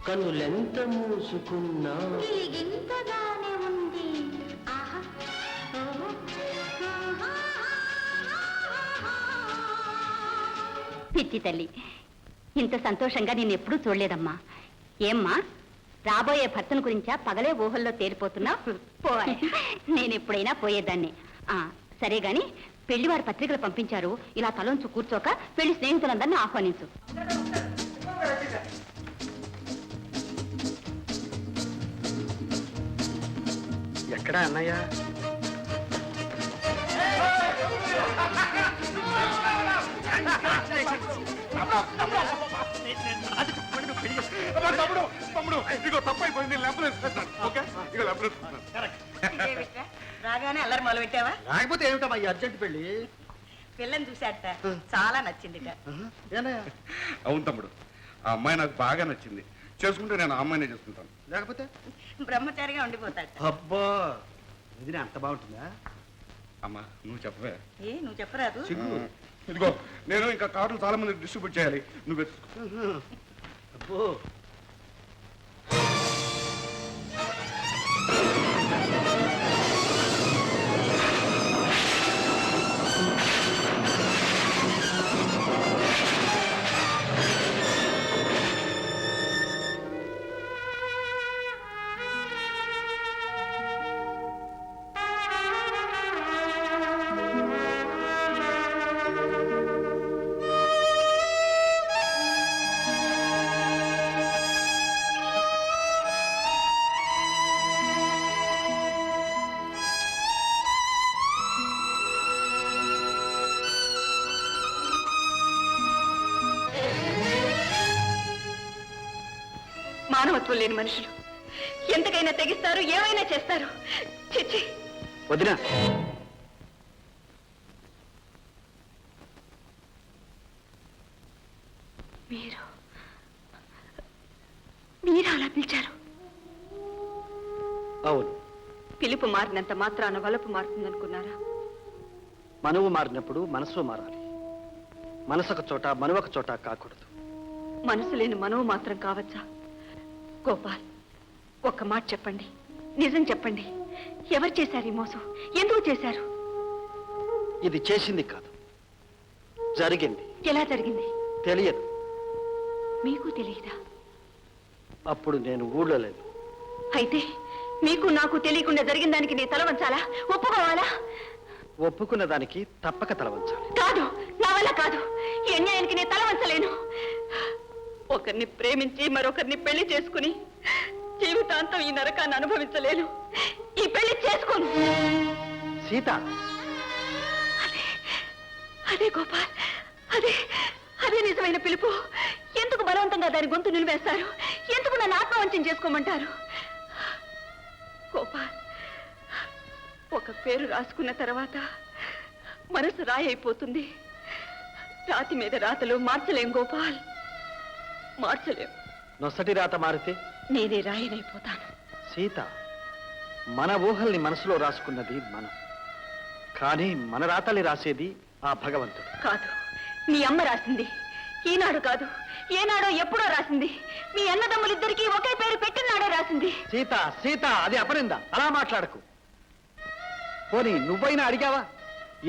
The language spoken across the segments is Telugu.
కనులెంత మూసుకున్నా ఇంతగానే ఉంది. పిచ్చి తల్లి, ఇంత సంతోషంగా నేను ఎప్పుడూ చూడలేదమ్మా. ఏమ్మా, రాబోయే భర్తను గురించా పగలే ఊహల్లో తేలిపోతున్నావు? పోయ్, నేను ఎప్పుడైనా పోయేదాన్ని. సరే గాని పెళ్లివారి పత్రికలు పంపించారు, ఇలా తలంచు కూర్చోక పెళ్లి స్నేహితులందరినీ ఆహ్వానించు. ఎక్కడా అన్నయ్య? రాగానే అల్లరి మొదలు పెట్టావా? రాకపోతే ఏమిటమ్మా ఈ అర్జెంట్ పెళ్లి? పిల్లని చూశాట, చాలా నచ్చింది. అవును తమ్ముడు, ఆ అమ్మాయి నాకు బాగా నచ్చింది. చేసుకుంటే నేను ఆ అమ్మాయినే చేసుకుంటాను. లేకపోతే బ్రహ్మచారిగా ఉండిపోతాడు. అబ్బా, ఇది అంత బాగుంటుందా? అమ్మా నువ్వు చెప్పవే. నువ్వు చెప్పరాదు? ఇదిగో నేను ఇంకా కార్లు చాలా మంది డిస్ట్రిబ్యూట్ చేయాలి, నువ్వు అబ్బో. మానవత్వం లేని మనుషులు ఎంతకైనా తెగిస్తారు, ఏమైనా చేస్తారు. చిచ్చి వదినా, మీరు అలా పిలిచారు? అవును. పిలుపు మారినంత మాత్రాన వలపు మారుతుందనుకున్నారా? మనువు మారినప్పుడు మనసు మారాలి. మనసొక చోట మనువొక చోట కాకూడదు. మనసు లేని మనవు మాత్రం కావచ్చా? గోపాల్, ఒక్క మాట చెప్పండి, నిజం చెప్పండి. ఎవరు చేశారు ఈ మోసం? ఎందుకు చేశారు? ఇది చేసింది కాదు, జరిగింది. ఎలా జరిగింది? తెలియదు. మీకు తెలియదా? అప్పుడు నేను ఊళ్ళో లేదు. అయితే మీకు నాకు తెలియకుండా జరిగిన దానికి నేను తల వంచాలా? ఒప్పుకోవాలా? ఒప్పుకున్న దానికి తప్పక తల వంచాలి. కాదు, నా వల్ల కాదు. ఈ అన్యాయానికి నేను తల వంచలేను. ఒకరిని ప్రేమించి మరొకరిని పెళ్లి చేసుకుని జీవితాంతం ఈ నరకాన్ని అనుభవించలేను. ఈ పెళ్లి చేసుకోను. సీత, అదే గోపాల్, అదే అదే నిజమైన పిలుపు. ఎందుకు బలవంతంగా దాని గొంతు నిలివేస్తారు? ఎందుకు నన్ను ఆత్మవంచం చేసుకోమంటారు? గోపాల్, ఒక పేరు రాసుకున్న తర్వాత మనసు రాయి అయిపోతుంది. రాతి మీద రాతలు మార్చలేం గోపాల్, మార్చలేం. నొసటి రాత మారితే నేనే రాయనైపోతాను. సీత, మన ఊహల్ని మనసులో రాసుకున్నది మనం, కానీ మన రాతల్ని రాసేది ఆ భగవంతుడు. కాదు, మీ అమ్మ రాసింది. ఈనాడు కాదు, ఏనాడో ఎప్పుడో రాసింది. మీ అన్నదమ్ములిద్దరికీ ఒకే పేరు పెట్టినాడే రాసింది. సీత, సీత, అది అపరిందా? అలా మాట్లాడకు. పోనీ నువ్వైనా అడిగావా?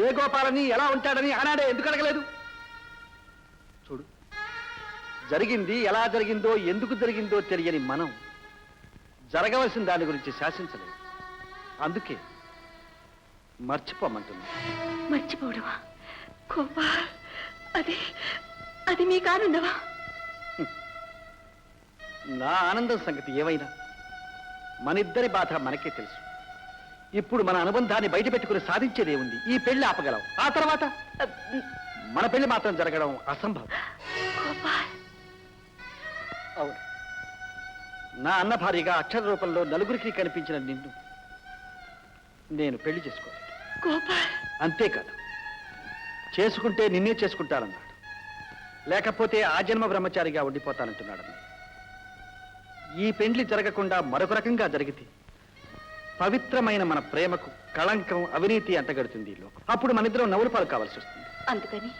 ఏ గోపాలని ఎలా ఉంటాడని ఆనాడే ఎందుకు అడగలేదు? చూడు, జరిగింది ఎలా జరిగిందో ఎందుకు జరిగిందో తెలియని మనం జరగవలసిన దాని గురించి శాసించలేదు. అందుకే మర్చిపోమంటున్నా. మర్చిపోవడమా? గోపాల్, అది అది మీకు ఆనందమా? నా ఆనందం సంగతి ఏమైనా మనిద్దరి బాధ మనకే తెలుసు. ఇప్పుడు మన అనుబంధాన్ని బయట పెట్టుకుని సాధించేదేముంది? ఈ పెళ్లి ఆపగలం. ఆ తర్వాత మన పెళ్లి మాత్రం జరగడం అసంభవం. గోపాల్, అవును, నా అన్న భార్యగా అక్షర రూపంలో నలుగురికి కనిపించిన నిన్ను నేను పెళ్లి చేసుకోలేదు. గోపాల్, అంతేకాదు, చేసుకుంటే నిన్నే చేసుకుంటానన్నాడు, లేకపోతే ఆ జన్మ బ్రహ్మచారిగా ఉండిపోతానంటున్నాడన్న. ఈ పెండ్లి జరగకుండా మరొక రకంగా జరిగితే పవిత్రమైన మన ప్రేమకు కళంకం, అవినీతి అంటగడుతుంది ఈ లోకం. అప్పుడు మనిద్దరం నవ్వులు పాలు కావాల్సి వస్తుంది. అందుకని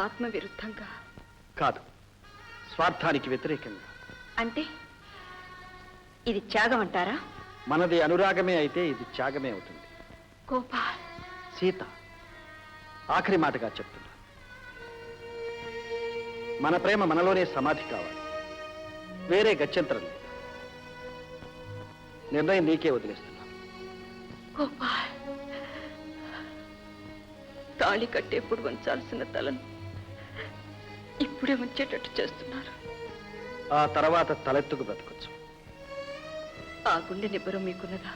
ఆత్మ విరుద్ధంగా కాదు, స్వార్థానికి వ్యతిరేకంగా. అంటే ఇది త్యాగం అంటారా? మనది అనురాగమే అయితే ఇది త్యాగమే అవుతుంది. గోపాల్, సీత, ఆఖరి మాటగా చెప్తున్నా, మన ప్రేమ మనలోనే సమాధి కావాలి, వేరే గత్యంతరం లేదు. నిర్ణయం నీకే వదిలేస్తున్నా. గోపాల్, తాళి కట్టేప్పుడు వంచాల్సిన తలను ఇప్పుడే ఉంచేటట్టు చేస్తున్నారు. ఆ తర్వాత తలెత్తుకు బ్రతకొచ్చు. ఆ గుండె నిబ్బరం మీకున్నదా?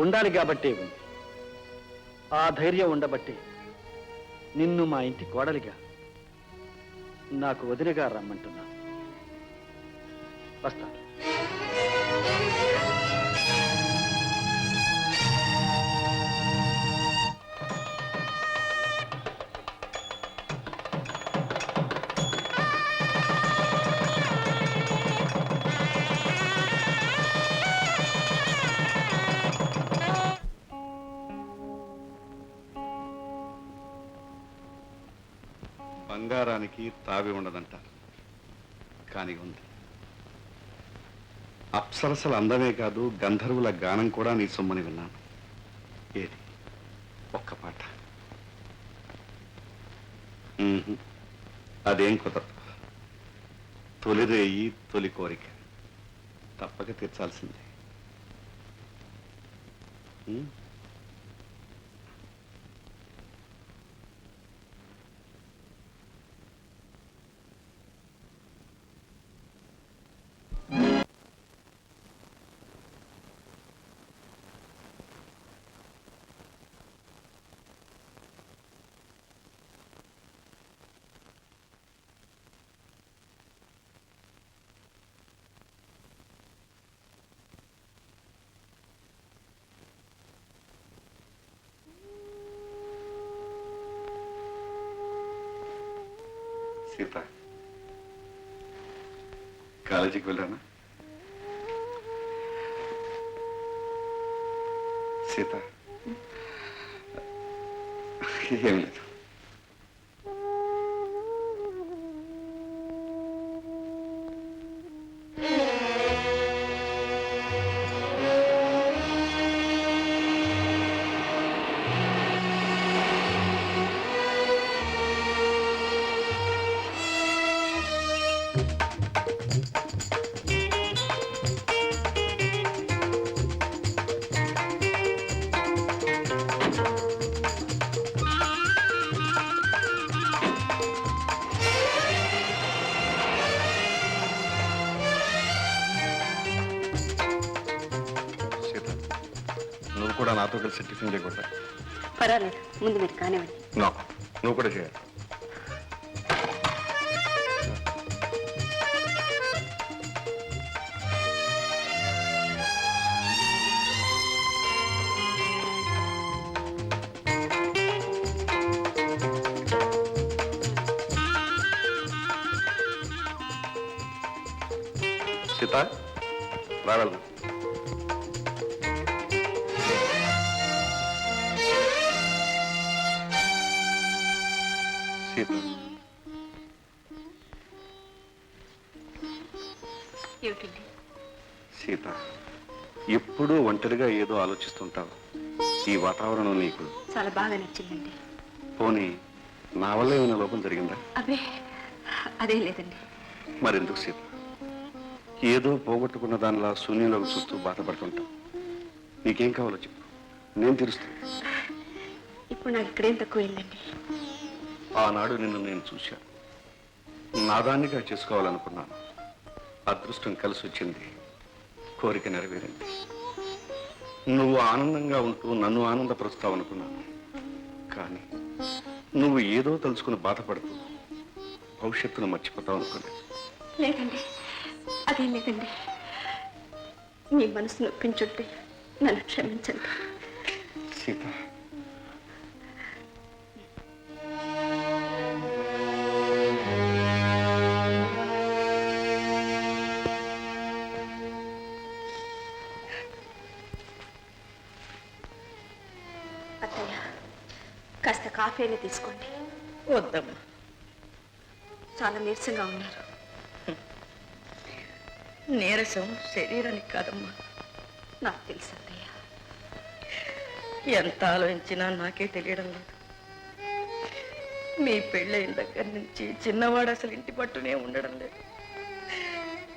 ఉండాలి కాబట్టే ఉంది. ఆ ధైర్యం ఉండబట్టే నిన్ను మా ఇంటి కోడలిగా, నాకు వదినగా రమ్మంటున్నా. వస్తా. బంగారానికి తావి ఉండదంటారు, కానీ ఉంది. అప్సరసల అందమే కాదు, గంధర్వుల గానం కూడా నీ సొమ్మని విన్నాను. ఏది? ఒక్క పాట. అదేం కుదరదు. తొలిరేయి తొలి కోరిక తప్పక తీర్చాల్సిందే. సీత, కాలేజీకి వెళ్ళానా? సీత, ఏం లేదు. నువ్వు కూడా నాతో కలిసి టిఫిన్ చేయకూడదా? పర్వాలేదు, ముందు మీరు కానివ్వండి. నువ్వు కూడా చేయాలి. సీత, రావాలి. సీత, ఏమిటండి? సీత, ఎప్పుడూ ఒంటరిగా ఏదో ఆలోచిస్తుంటావు. ఈ వాతావరణం నీకు చాలా బాగా నచ్చిందండి. పోనీ నా వల్ల ఏమైనా లోపం జరిగిందా? అబ్బే, అదే లేదండి. మరెందుకు సీత, ఏదో పోగొట్టుకున్న దానిలా శూన్యంలోకి చూస్తూ బాధపడుతుంటావు. నీకేం కావాలో చెప్పు, నేను తీరుస్తాను. ఇప్పుడు నాకు ఇక్కడేం తక్కువైందండి. ఆనాడు నిన్ను నేను చూశాను, నాదాన్నిగా చేసుకోవాలనుకున్నాను. అదృష్టం కలిసి వచ్చింది, కోరిక నెరవేరింది. నువ్వు ఆనందంగా ఉంటూ నన్ను ఆనందపరుస్తావు అనుకున్నాను. కానీ నువ్వు ఏదో తలుచుకుని బాధపడుతూ భవిష్యత్తును మర్చిపోతావు అనుకోలేదు. లేదండి, అదేం లేదండి. మీ మనసు నొప్పించుంటే నన్ను క్షమించండి. సీత, అత్తయ్య, కాస్త కాఫీని తీసుకోండి. వద్దమ్మా, చాలా నీరసంగా ఉన్నారు. నీరసం శరీరానికి కాదమ్మా. నాకు తెలుసు అత్తయ్య. ఎంత ఆలోచించినా నాకే తెలియడం లేదు. మీ పెళ్ళైన దగ్గర నుంచి చిన్నవాడు అసలు ఇంటి పట్టునే ఉండడం లేదు.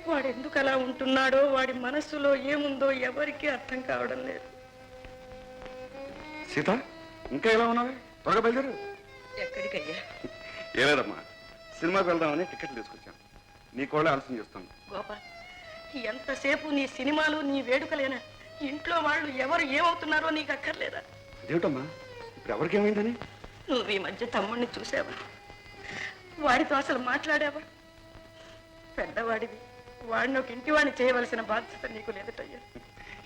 వాడు ఎందుకు అలా ఉంటున్నాడో, వాడి మనస్సులో ఏముందో ఎవరికీ అర్థం కావడం లేదు. సీత, ఇంకా ఎలా ఉన్నావే? త్వరగా బయలుదేరు. ఎక్కడికయ్యా? ఏ లేదమ్మా, సినిమాకి వెళ్దామని టికెట్లు తీసుకొచ్చాను. నీ కూడా ఆలస్యం చేస్తాను. గోపాల్, ఎంతసేపు నీ సినిమాలు, నీ వేడుకలేనా? ఇంట్లో వాళ్ళు ఎవరు ఏమవుతున్నారో నీకు అక్కర్లేదా? అదేమిటమ్మా, ఇప్పుడు ఎవరికి ఏమైందని? నువ్వు ఈ మధ్య తమ్ముడిని చూసావా? వాడితో అసలు మాట్లాడావా? పెద్దవాడివి, వాడిని ఒక ఇంటి వాడిని చేయవలసిన బాధ్యత నీకు లేదటయ్యా.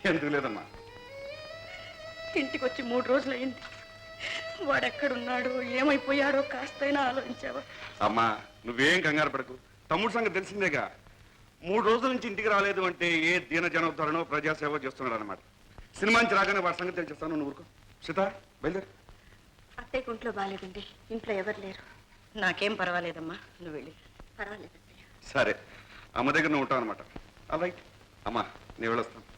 ఎందుకు లేదమ్మా? ఇంటికి వచ్చి 3 రోజులైంది. వాడెక్కడున్నాడో, ఏమైపోయాడో కాస్తైనా ఆలోచించావా? అమ్మా, నువ్వేం కంగారు పడకు. తమ్ముడు సంగతి తెలిసిందేగా. 3 రోజుల నుంచి ఇంటికి రాలేదు అంటే ఏ దీన జనోద్ధరణో ప్రజాసేవ చేస్తున్నాడు అనమాట. సినిమా నుంచి రాగానే వాడి సంగతి తెలిసేస్తాను. నువ్వు ఊరుకో. సీత, బయలుదేరు. అత్తయ్య ఇంట్లో బాగాలేదండి. ఇంట్లో ఎవరు లేరు. నాకేం పర్వాలేదమ్మా, నువ్వు వెళ్ళి. పర్వాలేదు. సరే, అమ్మ దగ్గర నువ్వు ఉంటావు అనమాట. రైట్ అమ్మా, నేను వెళ్ళొస్తాను.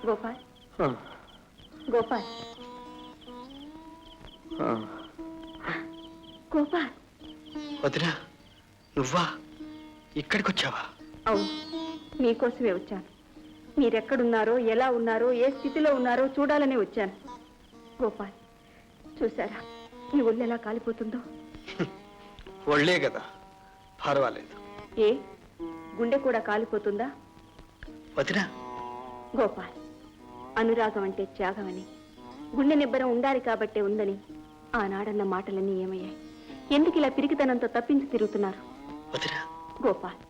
గోపాల్, గోపాల్, గోపాల్. వదినా, నువ్వా? ఇక్కడికి వచ్చావా? అవును, మీకోసమే వచ్చాను. మీరెక్కడున్నారో, ఎలా ఉన్నారో, ఏ స్థితిలో ఉన్నారో చూడాలని వచ్చాను. గోపాల్, చూసారా ఈ ఒళ్ళు ఎలా కాలిపోతుందో? ఒళ్ళే కదా, పర్వాలేదు. ఏ గుండె కూడా కాలిపోతుందా? వదినా, గోపాల్, అనురాగం అంటే త్యాగమని, గుండె నిబ్బరం ఉండాలి కాబట్టే ఉందని ఆనాడన్న మాటలన్నీ ఏమయ్యాయి? ఎందుకు ఇలా పిరికితనంతో తప్పించి తిరుగుతున్నారు? వదినా, గోపాల్,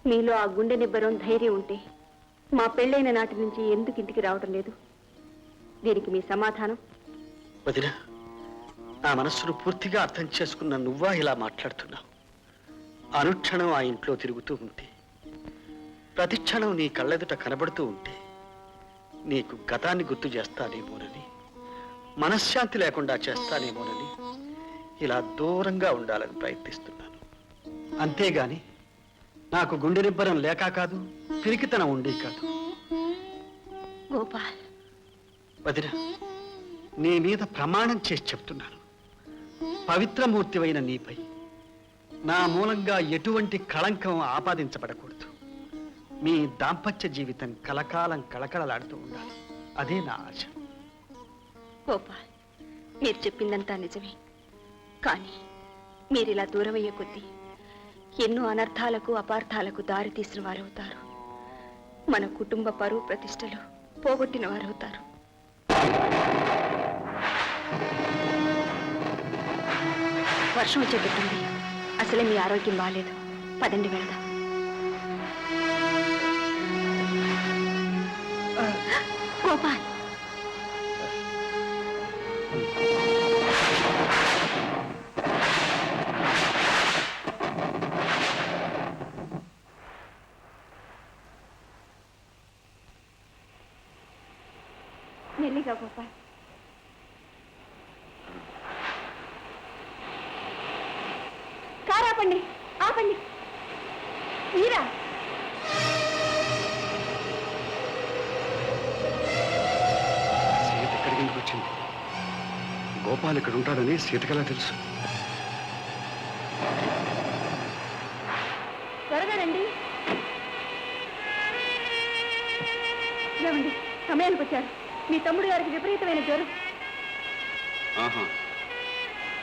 మీలో ఆ గుండె నిబ్బరం, ధైర్యం ఉంటే మా పెళ్ళైన నాటి నుంచి ఎందుకు ఇంటికి రావడం లేదు? దీనికి మీ సమాధానం? వదినా, నా మనస్సును పూర్తిగా అర్థం చేసుకున్న నువ్వా ఇలా మాట్లాడుతున్నావు? అనుక్షణం ఆ ఇంట్లో తిరుగుతూ ఉంటే, ప్రతిక్షణం నీ కళ్ళెదుట కనబడుతూ ఉంటే, నీకు గతాన్ని గుర్తు చేస్తానేమోనని, మనశ్శాంతి లేకుండా చేస్తానేమోనని ఇలా దూరంగా ఉండాలని ప్రయత్నిస్తున్నాను. అంతేగాని నాకు గుండె నిబ్బరం లేక కాదు, పిరికితనం ఉండి కాదు. గోపాల్, వదిన, నీ మీద ప్రమాణం చేసి చెప్తున్నాను. పవిత్రమూర్తివైన నీపై నా మూలంగా ఎటువంటి కళంకం ఆపాదించబడకూడదు. మీ దాంపత్య జీవితం కలకాలం కళకళలాడుతూ ఉండాలి. అదే నా ఆశ. గోపాల్, మీరు చెప్పిందంతా నిజమే. కానీ మీరిలా దూరమయ్యే కొద్దీ ఎన్నో అనర్థాలకు, అపార్థాలకు దారి తీసిన వారవుతారు. మన కుటుంబ పరువు ప్రతిష్టలు పోగొట్టిన వారవుతారు. వర్షం వచ్చేటట్టుంది. అసలే మీ ఆరోగ్యం బాగాలేదు. పదండి, వెళ్దాం. గోపాల్, మెల్లిగా గోపాల్. కారు ఆపండి, ఆపండి. మీరా? సీత ఇక్కడికి ఎందుకు వచ్చింది? గోపాల్ ఇక్కడ ఉంటాడని సీతకెలా తెలుసు? త్వరగా రండి. ఏమండి, సమయానికి వచ్చారు. మీ తమ్ముడు గారికి విపరీతమైన జ్వరం. ఆహా,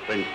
రండి.